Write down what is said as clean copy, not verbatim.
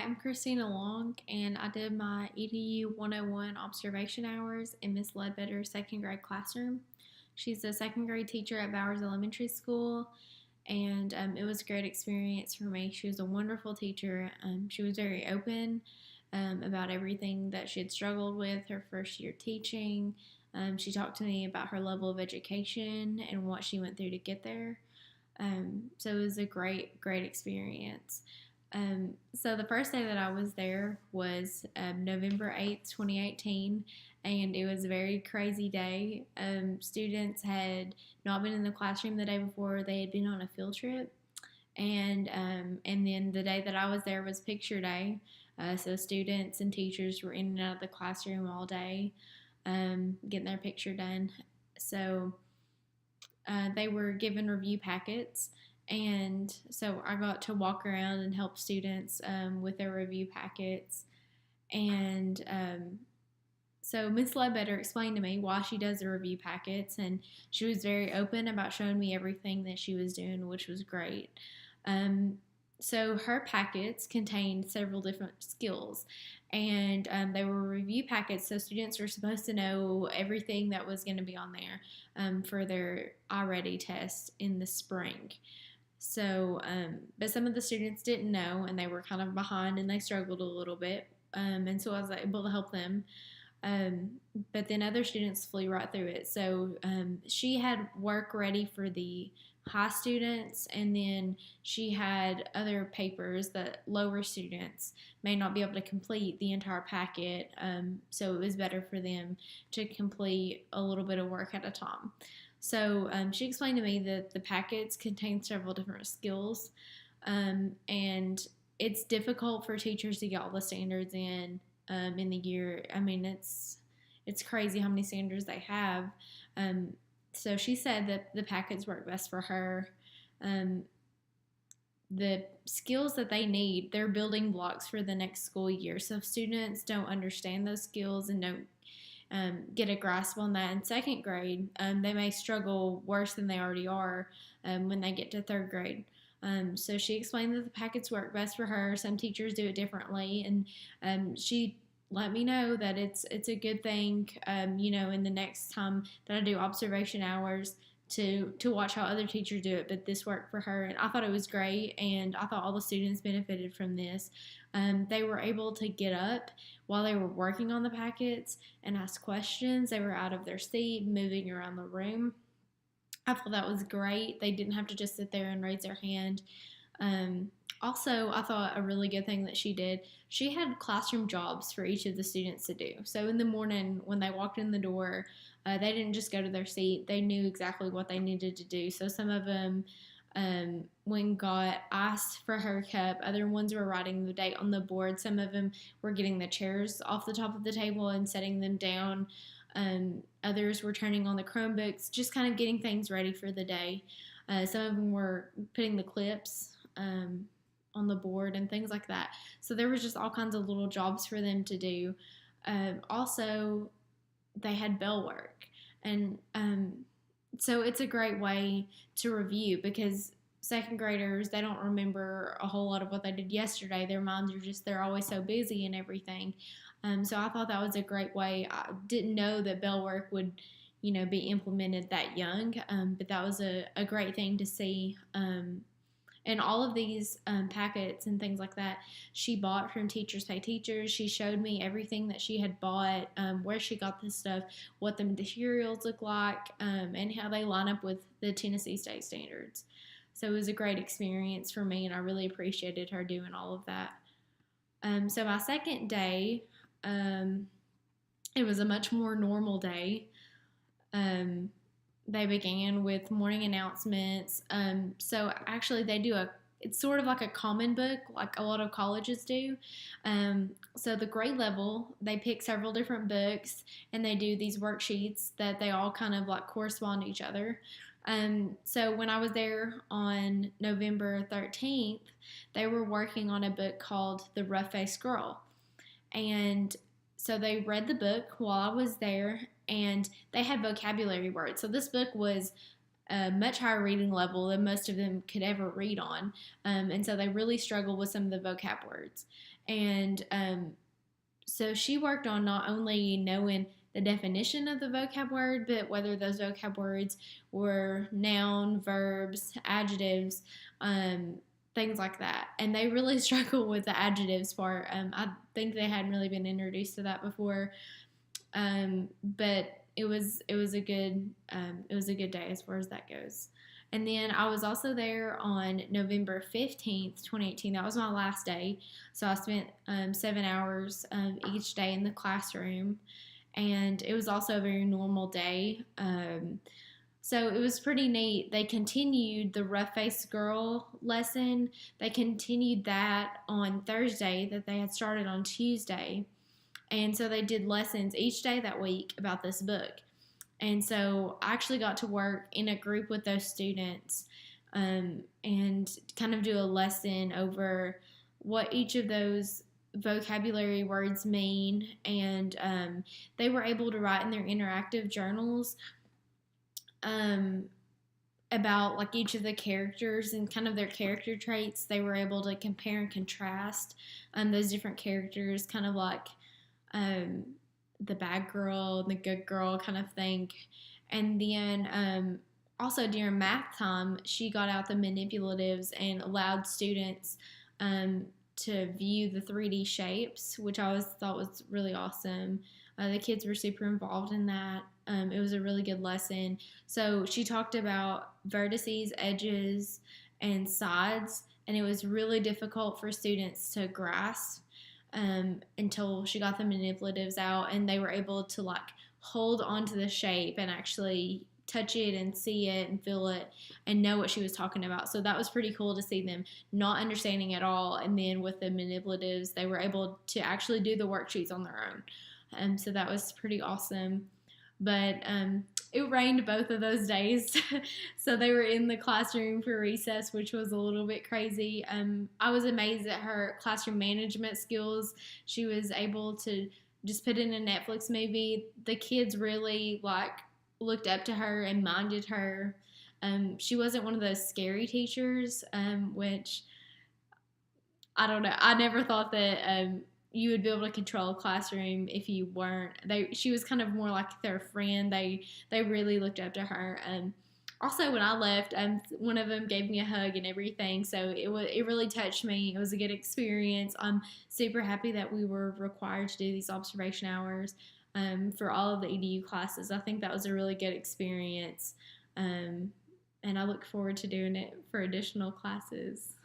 I'm Christina Long, and I did my EDU 101 observation hours in Miss Ledbetter's second grade classroom. She's a second grade teacher at Bowers Elementary School, and it was a great experience for me. She was a wonderful teacher. She was very open about everything that she had struggled with her first year teaching. She talked to me about her level of education and what she went through to get there. So it was a great experience. So the first day that I was there was November 8th, 2018, and it was a very crazy day. Students had not been in the classroom the day before; they had been on a field trip, and then the day that I was there was picture day. So students and teachers were in and out of the classroom all day, getting their picture done. So they were given review packets, and so I got to walk around and help students with their review packets. And so Miss Ledbetter explained to me why she does the review packets, and she was very open about showing me everything that she was doing, which was great. Um, so her packets contained several different skills, and they were review packets, so students were supposed to know everything that was going to be on there for their iReady test in the spring. So, but some of the students didn't know, and they were kind of behind, and they struggled a little bit, and so I was able to help them. Um, but then other students flew right through it. So she had work ready for the high students, and then she had other papers that lower students may not be able to complete the entire packet. So it was better for them to complete a little bit of work at a time. So she explained to me that the packets contain several different skills, and it's difficult for teachers to get all the standards in the year. I mean, it's crazy how many standards they have. So she said that the packets work best for her. Um, the skills that they need, they're building blocks for the next school year. So if students don't understand those skills and don't get a grasp on that in second grade, they may struggle worse than they already are when they get to third grade. So she explained that the packets work best for her. Some teachers do it differently, and she let me know that it's a good thing, in the next time that I do observation hours to watch how other teachers do it. But this worked for her, and I thought it was great, and I thought all the students benefited from this. They were able to get up while they were working on the packets and ask questions. They were out of their seat, moving around the room. I thought that was great. They didn't have to just sit there and raise their hand. Also, I thought a really good thing that she did, she had classroom jobs for each of the students to do. So in the morning, when they walked in the door, they didn't just go to their seat. They knew exactly what they needed to do. So some of them, when got asked for her cup, other ones were writing the date on the board. Some of them were getting the chairs off the top of the table and setting them down. Others were turning on the Chromebooks, just kind of getting things ready for the day. Some of them were putting the clips on the board and things like that. So there was just all kinds of little jobs for them to do. Also, they had bell work. And so it's a great way to review, because second graders, they don't remember a whole lot of what they did yesterday. Their minds are just, they're always so busy and everything. So I thought that was a great way. I didn't know that bell work would, be implemented that young, but that was a great thing to see. And all of these packets and things like that, she bought from Teachers Pay Teachers. She showed me everything that she had bought, where she got this stuff, what the materials look like, and how they line up with the Tennessee State standards. So it was a great experience for me, and I really appreciated her doing all of that. So my second day, it was a much more normal day. They began with morning announcements. So actually they do it's sort of like a common book, like a lot of colleges do. So the grade level, they pick several different books, and they do these worksheets that they all kind of like correspond to each other. So when I was there on November 13th, they were working on a book called The Rough-Faced Girl. And so they read the book while I was there, and they had vocabulary words. So this book was a much higher reading level than most of them could ever read on. And so they really struggled with some of the vocab words. And so she worked on not only knowing the definition of the vocab word, but whether those vocab words were noun, verbs, adjectives, things like that. And they really struggle with the adjectives part. I think they hadn't really been introduced to that before, but it was a good day as far as that goes. And then I was also there on November 15th, 2018. That was my last day. So I spent 7 hours each day in the classroom. And it was also a very normal day. So it was pretty neat. They continued the Rough Faced Girl lesson. They continued that on Thursday that they had started on Tuesday. And so they did lessons each day that week about this book. And so I actually got to work in a group with those students and kind of do a lesson over what each of those vocabulary words mean. And they were able to write in their interactive journals about like each of the characters and kind of their character traits. They were able to compare and contrast those different characters, kind of like the bad girl and the good girl kind of thing. And then also during math time, she got out the manipulatives and allowed students to view the 3D shapes, which I always thought was really awesome. The kids were super involved in that. It was a really good lesson. So she talked about vertices, edges, and sides, and it was really difficult for students to grasp until she got the manipulatives out, and they were able to like hold onto the shape and actually touch it and see it and feel it and know what she was talking about. So that was pretty cool to see them not understanding at all, and then with the manipulatives they were able to actually do the worksheets on their own. So that was pretty awesome. But it rained both of those days, so they were in the classroom for recess, which was a little bit crazy. I was amazed at her classroom management skills. She was able to just put in a Netflix movie. The kids really like looked up to her and minded her. She wasn't one of those scary teachers, which I don't know. I never thought that you would be able to control a classroom if you weren't. She was kind of more like their friend. They really looked up to her. Also, when I left, one of them gave me a hug and everything, so it really touched me. It was a good experience. I'm super happy that we were required to do these observation hours for all of the EDU classes. I think that was a really good experience, and I look forward to doing it for additional classes.